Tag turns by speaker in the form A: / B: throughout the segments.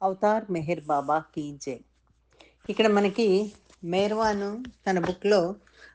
A: Avatar Meher బాబా key జై. ఇక్కడ మనకి మేర్వాను తన బుక్లో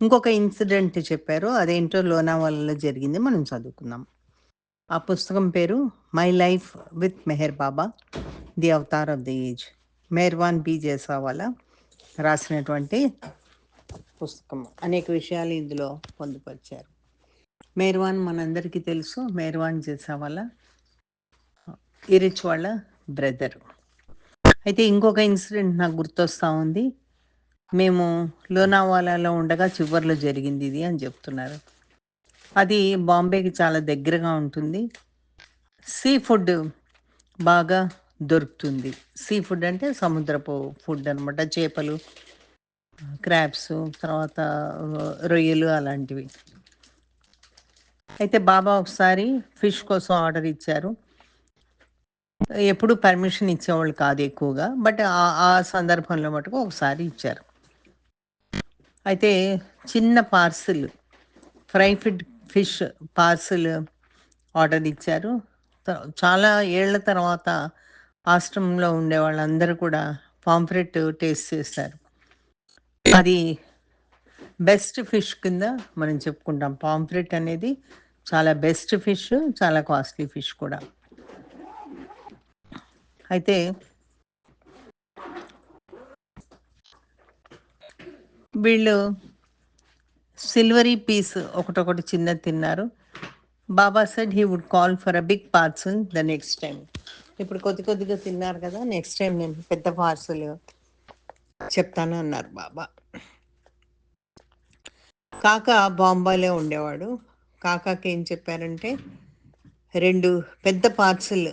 A: ఇంకొక ఇన్సిడెంట్ చెప్పారు. అదేంటో లోనావాలలో జరిగింది, మనం చదువుకుందాం. ఆ పుస్తకం పేరు my life with Meher Baba, the avatar of the age. Merwan B Jessawala రాసినటువంటి పుస్తకం. అనేక విషయాలు ఇందులో పొందుపరిచారు. మేర్వాన్ మనందరికీ తెలుసు. మేర్వాన్ జైసావాలా ఇరిచ్ వాళ్ళ బ్రదర్. అయితే ఇంకొక ఇన్సిడెంట్ నాకు గుర్తొస్తూ ఉంది. మేము లోనావాలాలో ఉండగా చివర్లో జరిగింది ఇది అని చెప్తున్నారు. అది బాంబేకి చాలా దగ్గరగా ఉంటుంది. సీ ఫుడ్ బాగా దొరుకుతుంది. సీ ఫుడ్ అంటే సముద్రపు ఫుడ్ అనమాట. చేపలు, క్రాబ్స్, తర్వాత రొయ్యలు అలాంటివి. అయితే బాబా ఒకసారి ఫిష్ కోసం ఆర్డర్ ఇచ్చారు. ఎప్పుడు పర్మిషన్ ఇచ్చేవాళ్ళు కాదు ఎక్కువగా, బట్ ఆ సందర్భంలో మటుకు ఒకసారి ఇచ్చారు. అయితే చిన్న parcel, fry fish parcel order ఇచ్చారు. చాలా ఏళ్ల తర్వాత ఆశ్రమంలో ఉండే వాళ్ళందరూ కూడా పాంఫ్రెట్ టేస్ట్ చేస్తారు. అది బెస్ట్ ఫిష్ కింద మనం చెప్పుకుంటాం. పాంఫ్రెట్ అనేది చాలా బెస్ట్ ఫిష్, చాలా కాస్ట్లీ ఫిష్ కూడా. అయితే వీళ్ళు సిల్వరీ పీస్ ఒకటొకటి చిన్నది తిన్నారు. Baba said he would call for a big parcel the next time. ఇప్పుడు కొద్దిగా తిన్నారు కదా, నెక్స్ట్ టైం నేను పెద్ద పార్సల్ చెప్తాను అన్నారు బాబా. కాక బాంబాలో ఉండేవాడు. కాకాకి ఏం చెప్పారంటే 2 పెద్ద పార్సల్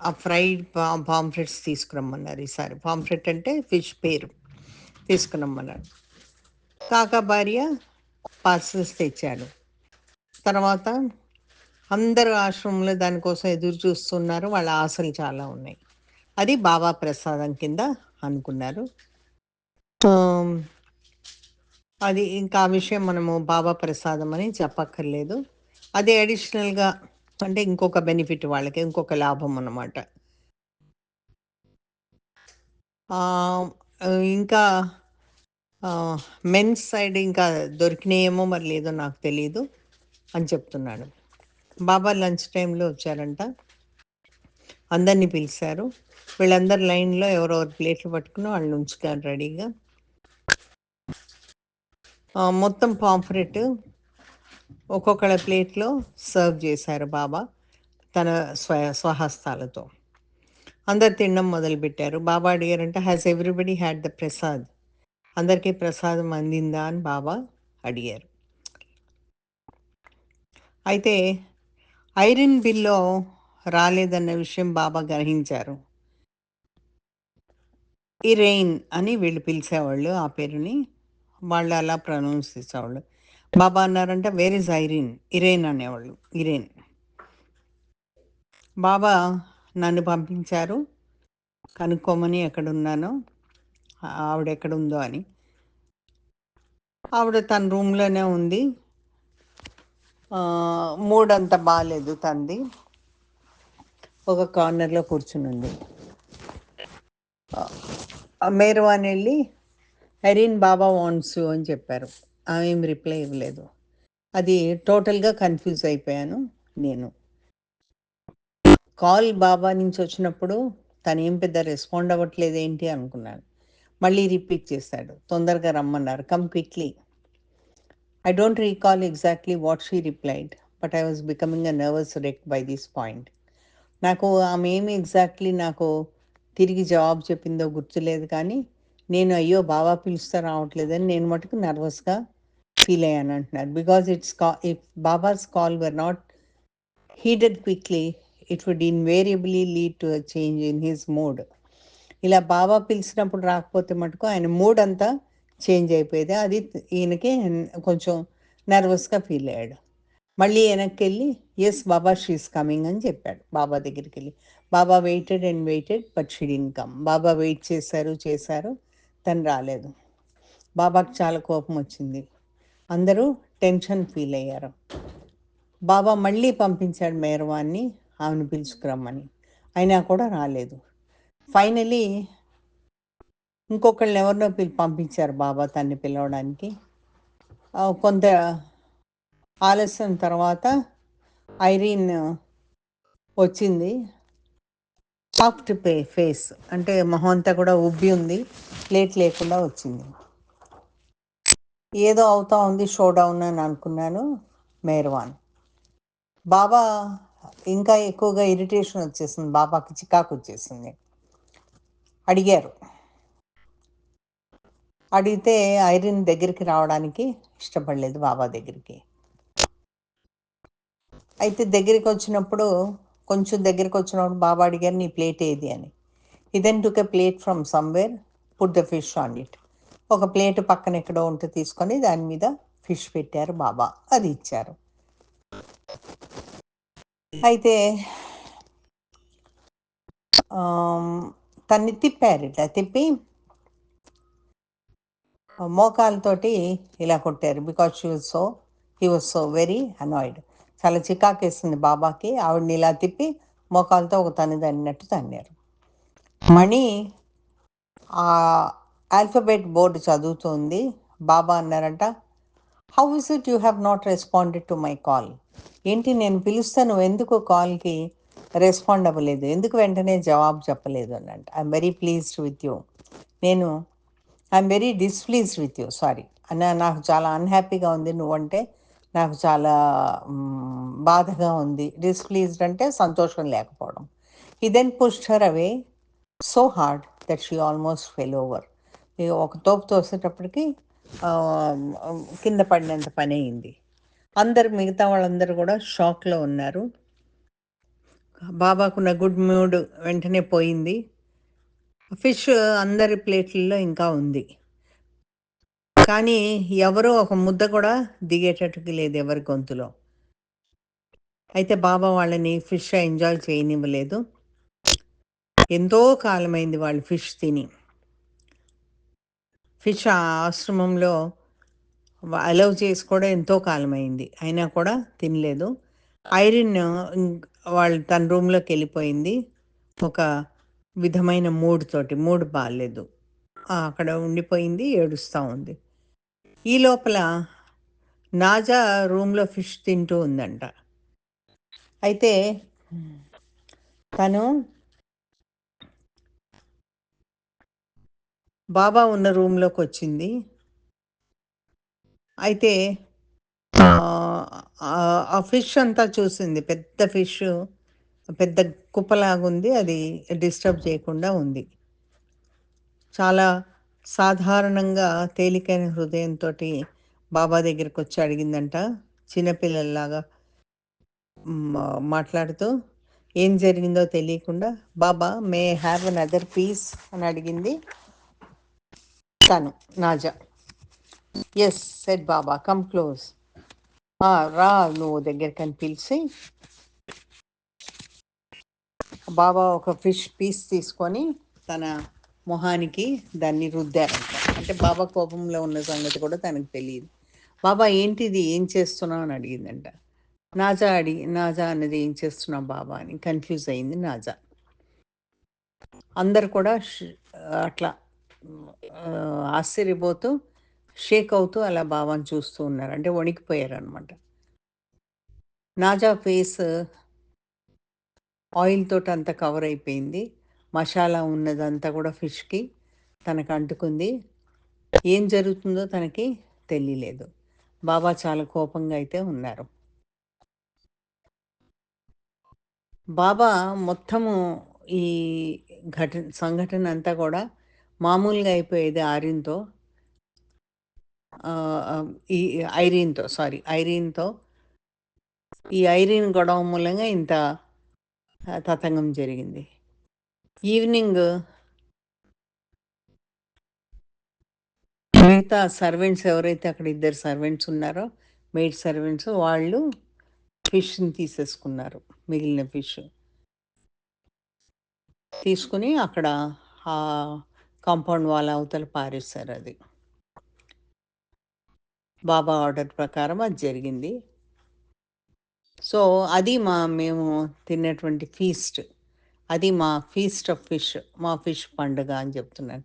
A: ఆ ఫ్రైడ్ పాంఫ్రెట్స్ తీసుకురమ్మన్నారు. ఈసారి పాంఫ్రెట్ అంటే ఫిష్ పేరు తీసుకురమ్మన్నారు. కాకా భార్య పార్సల్స్ తెచ్చాడు. తర్వాత అందరూ ఆశ్రమంలో దానికోసం ఎదురు చూస్తున్నారు. వాళ్ళ ఆశలు చాలా ఉన్నాయి. అది బాబా ప్రసాదం కింద అనుకున్నారు. అది ఇంకా ఆ విషయం మనము బాబా ప్రసాదం అని చెప్పక్కర్లేదు. అది అడిషనల్గా అంటే ఇంకొక బెనిఫిట్ వాళ్ళకి, ఇంకొక లాభం అన్నమాట. ఇంకా మెన్స్ సైడ్ ఇంకా దొరికినాయేమో మరి లేదో నాకు తెలీదు అని చెప్తున్నాడు. బాబా లంచ్ టైంలో వచ్చారంట. అందరినీ పిలిచారు. వీళ్ళందరూ లైన్లో ఎవరెవరు ప్లేట్లు పట్టుకుని వాళ్ళు ఉంచుతారు రెడీగా. మొత్తం పాంఫ్రెట్ ఒక్కొక్కళ్ళ ప్లేట్లో సర్వ్ చేశారు బాబా తన స్వహస్తాలతో. అందరు తినడం మొదలుపెట్టారు. బాబా అడిగారంటే, has everybody had the prasad, అందరికీ ప్రసాదం అందిందా అని బాబా అడిగారు. అయితే ఐరన్ బిల్లో రాలేదన్న విషయం బాబా గ్రహించారు. ఇరెయిన్ అని వీళ్ళు పిలిచేవాళ్ళు, ఆ పేరుని వాళ్ళు అలా ప్రొనౌన్స్ చేసేవాళ్ళు. బాబా అన్నారంటే వేర్ ఇస్ ఐరిన్, ఇరెయిన్ అనేవాళ్ళు. ఇరెయిన్. బాబా నన్ను పంపించారు కనుక్కోమని ఎక్కడున్నానో, ఆవిడ ఎక్కడుందో అని. ఆవిడ తన రూమ్లోనే ఉంది. మూడంత బాగాలేదు తంది. ఒక కార్నర్లో కూర్చుని ఉంది. మేర్వాన్ వెళ్ళి ఐరిన్ బాబా వాంట్స్ యూ అని చెప్పారు. ఆమె ఏం రిప్లై ఇవ్వలేదు. అది టోటల్గా కన్ఫ్యూజ్ అయిపోయాను నేను. కాల్ బాబా నుంచి వచ్చినప్పుడు తను ఏం పెద్ద రెస్పాండ్ అవ్వట్లేదు ఏంటి అనుకున్నాను. మళ్ళీ రిపీట్ చేశాడు, తొందరగా రమ్మన్నారు, come quickly. I don't recall exactly what she replied, but I was becoming a nervous wreck by this point. నాకు ఆమె ఏమి ఎగ్జాక్ట్లీ నాకు తిరిగి జవాబు చెప్పిందో గుర్తులేదు, కానీ నేను అయ్యో బాబా పిలుస్తా రావట్లేదని నేను మటుకు నర్వస్గా ఫీల్ అయ్యాను అంటున్నారు. Because if Baba's call were not heeded quickly, it would invariably lead to a change in his mood. ఇలా బాబా పిలిచినప్పుడు రాకపోతే మటుకు ఆయన మూడ్ అంతా చేంజ్ అయిపోయేది. అది ఈయనకి కొంచెం నర్వస్గా ఫీల్ అయ్యాడు. మళ్ళీ వెనక్కి వెళ్ళి ఎస్ బాబా షీఈస్ కమింగ్ అని చెప్పాడు. బాబా దగ్గరికి వెళ్ళి Baba waited and waited but she didn't come. Baba వెయిట్ చేశారు, తను రాలేదు. బాబాకి చాలా కోపం వచ్చింది. అందరూ టెన్షన్ ఫీల్ అయ్యారు. బాబా మళ్ళీ పంపించాడు మేర్వాన్ని ఆమెను పిలుచుకురమ్మని, అయినా కూడా రాలేదు. ఫైనలీ ఇంకొకళ్ళని ఎవరినో పంపించారు బాబా తన్ని పిలవడానికి. కొంత ఆలస్యం తర్వాత ఐరీన్ వచ్చింది. సాఫ్ట్ ఫేస్, అంటే మొహం అంతా కూడా ఉబ్బి ఉంది, ప్లేట్ లేకుండా వచ్చింది. ఏదో అవుతా ఉంది, షో డౌన్ అని అనుకున్నాను. మేర్వాన్ బాబా ఇంకా ఎక్కువగా ఇరిటేషన్ వచ్చేసింది, బాబాకి చికాకు వచ్చేసింది. అడిగారు, అడిగితే ఐరిన్ దగ్గరికి రావడానికి ఇష్టపడలేదు బాబా దగ్గరికి. అయితే దగ్గరికి వచ్చినప్పుడు, కొంచెం దగ్గరికి వచ్చినప్పుడు బాబా అడిగారు, నీ ప్లేట్ ఏది అని. He then took a plate from somewhere, put the fish on it. ఒక ప్లేట్ పక్కన ఎక్కడో ఉంటే తీసుకొని దాని మీద ఫిష్ పెట్టారు బాబా, అది ఇచ్చారు. అయితే తన్ని తిప్పారు, ఇట్లా తిప్పి మోకాలతోటి ఇలా కొట్టారు. Because he was so very annoyed. చాలా చికాకేసింది బాబాకి. ఆవిడని ఇలా తిప్పి మోకాలతో ఒక తన్నినట్టు తన్నారు. మణి ఆ ఆల్ఫబెట్ బోర్డు చదువుతుంది. బాబా అన్నారంట, how is it you have not responded to my call? ఏంటి నేను పిలుస్తే నువ్వు ఎందుకు కాల్కి రెస్పాండ్ అవ్వలేదు, ఎందుకు వెంటనే జవాబు చెప్పలేదు అన్నంట. I'm very pleased with you. I'm very displeased with you, sorry అన్న. నాకు చాలా అన్హ్యాపీగా ఉంది నువ్వంటే, నాకు చాలా బాధగా ఉంది. డిస్ప్లీజ్డ్ అంటే సంతోషం లేకపోవడం. He then pushed her away so hard that she almost fell over. ఒక తోపు తోసేటప్పటికి కింద పడినంత పని అయింది. మిగతా వాళ్ళందరూ కూడా షాక్లో ఉన్నారు. బాబాకున్న గుడ్ మూడ్ వెంటనే పోయింది. ఫిష్ అందరి ప్లేట్లలో ఇంకా ఉంది, కానీ ఎవరో ఒక ముద్ద కూడా దిగేటట్టుకి లేదు ఎవరి గొంతులో. అయితే బాబా వాళ్ళని ఫిష్ ఎంజాయ్ చేయనివ్వలేదు. ఎంతో కాలమైంది వాళ్ళు ఫిష్ తిని. ఫిష్ ఆశ్రమంలో అలౌ చేసి కూడా ఎంతో కాలమైంది, అయినా కూడా తినలేదు. ఐరిన్ తన రూమ్లోకి వెళ్ళిపోయింది ఒక విధమైన మూడ్ బాగాలేదు. అక్కడ ఉండిపోయింది, ఏడుస్తూ ఉంది. ఈ లోపల నాజా రూమ్లో ఫిష్ తింటూ ఉందంట. అయితే తను బాబా ఉన్న రూమ్లోకి వచ్చింది. అయితే ఆ ఫిష్ అంతా చూసింది. పెద్ద ఫిష్, పెద్ద కుప్పలాగుంది, అది డిస్టర్బ్ చేయకుండా ఉంది. చాలా సాధారణంగా తేలికైన హృదయంతో బాబా దగ్గరికి వచ్చి అడిగిందంట, చిన్నపిల్లల్లాగా మాట్లాడుతూ. ఏం జరిగిందో తెలియకుండా, Baba may have another piece అని అడిగింది తను, Naja. Yes said Baba, come close. రా నువ్వు దగ్గరికి పిలిచి, బాబా ఒక ఫిష్ పీస్ తీసుకొని తన మొహానికి దాన్ని రుద్దారంట. అంటే బాబా కోపంలో ఉన్న సంగతి కూడా తనకు తెలియదు. బాబా ఏంటిది, ఏం చేస్తున్నావు అని అడిగిందంట. నాజా అన్నది ఏం చేస్తున్నావు బాబా అని కన్ఫ్యూజ్ అయింది నాజా. అందరు కూడా అట్లా ఆశ్చర్యపోతూ షేక్ అవుతూ అలా బాబాని చూస్తూ ఉన్నారు, అంటే వణికిపోయారు అనమాట. నాజా ఫేస్ ఆయిల్ తోటి అంతా కవర్ అయిపోయింది. మసాలా ఉన్నదంతా కూడా ఫిష్కి తనకు అంటుకుంది. ఏం జరుగుతుందో తనకి తెలియలేదు. బాబా చాలా కోపంగా అయితే ఉన్నారు. బాబా మొత్తము ఈ సంఘటన అంతా కూడా మామూలుగా అయిపోయేది ఆరిన్తో, ఈ ఐరీన్తో ఈ ఐరీన్ గొడవ మూలంగా ఇంత తతంగం జరిగింది. ఈవినింగ్ మిగతా సర్వెంట్స్ ఎవరైతే అక్కడ ఇద్దరు సర్వెంట్స్ ఉన్నారో, మెయిడ్ సర్వెంట్స్, వాళ్ళు ఫిష్ని తీసేసుకున్నారు. మిగిలిన ఫిష్ తీసుకుని అక్కడ ఆ కాంపౌండ్ వాళ్ళ అవతల పారేస్తారు. అది బాబా ఆర్డర్ ప్రకారం అది జరిగింది. సో అది మేము తిన్నటువంటి ఫీస్ట్. అది మా ఫీస్ట్ ఆఫ్ ఫిష్. మా ఫిష్ పండుగ అని చెప్తున్నాను.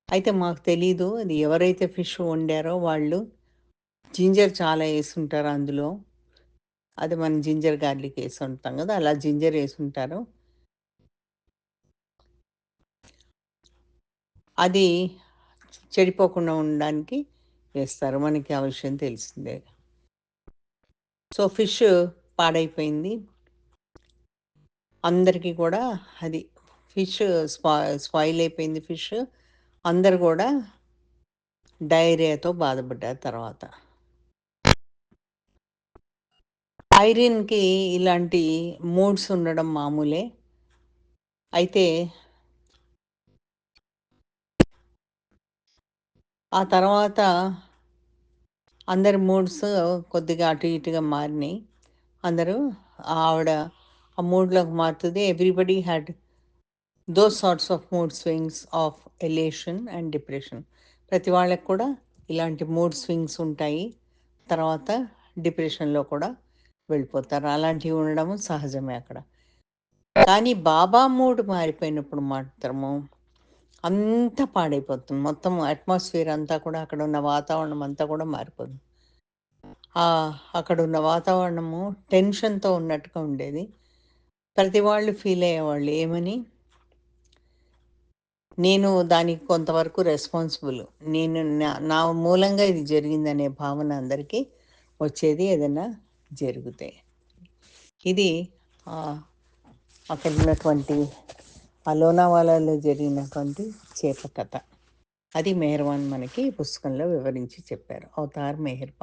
A: అయితే మాకు తెలీదు. అది ఎవరైతే ఫిష్ వండారో వాళ్ళు జింజర్ చాలా యేసుంటారు అందులో. అది మనం జింజర్ గార్లిక్ యేసి వండుతాం గదా! అలా జింజర్ యేసుంటారు. అది చెడిపోకుండా ఉండడానికి వేస్తారు. మనకి ఆ విషయం తెలిసిందే. సో, ఫిష్ పాడైపోయింది. అందరికీ కూడా అది ఫిష్ స్పాయిల్ అయిపోయింది ఫిష్. అందరూ గూడా డయేరియాతో బాధపడ్డారు తర్వాత. ఐరిన్‌కి ఇలాంటి మూడ్స్ ఉండడం మామూలే. అయితే ఆ తర్వాత అందరి మూడ్స్ కొద్దిగా అటు ఇటుగా మారినియి. అందరూ ఆవిడ ఆ మూడ్‌లోకి మారుతది. Everybody had those sorts of mood swings of elation and depression. ప్రతి వాళ్ళకి కూడా ఇలాంటి మూడ్ స్వింగ్స్ ఉంటాయి. తర్వాత డిప్రెషన్‌లో కూడా వెళ్ళిపోతారు. అలాంటివి ఉండడము సహజమే అక్కడ. కానీ బాబా మూడ్ మారిపోయినప్పుడు మాత్రము అంతా పాడైపోతుంది. మొత్తం అట్మాస్ఫియర్ అంతా కూడా అక్కడున్న వాతావరణం అంతా కూడా మారిపోతుంది. అక్కడున్న వాతావరణము టెన్షన్‌తో ఉన్నట్టుగా ఉండేది. ప్రతి వాళ్ళు ఫీల్ అయ్యేవాళ్ళు. ఏమని? నేను దానికి కొంతవరకు రెస్పాన్సిబుల్. నేను నా మూలంగా ఇది జరిగిందనే భావన అందరికీ వచ్చేది ఏదైనా జరిగితే. ఇది ఆహ్, అక్కడున్నటువంటి ఆ లోనావాలాలో జరిగినటువంటి చేప కథ. అది మెహర్‌వాన్ మనకి ఈ పుస్తకంలో వివరించి చెప్పారు. 'అవతార్ మెహర్'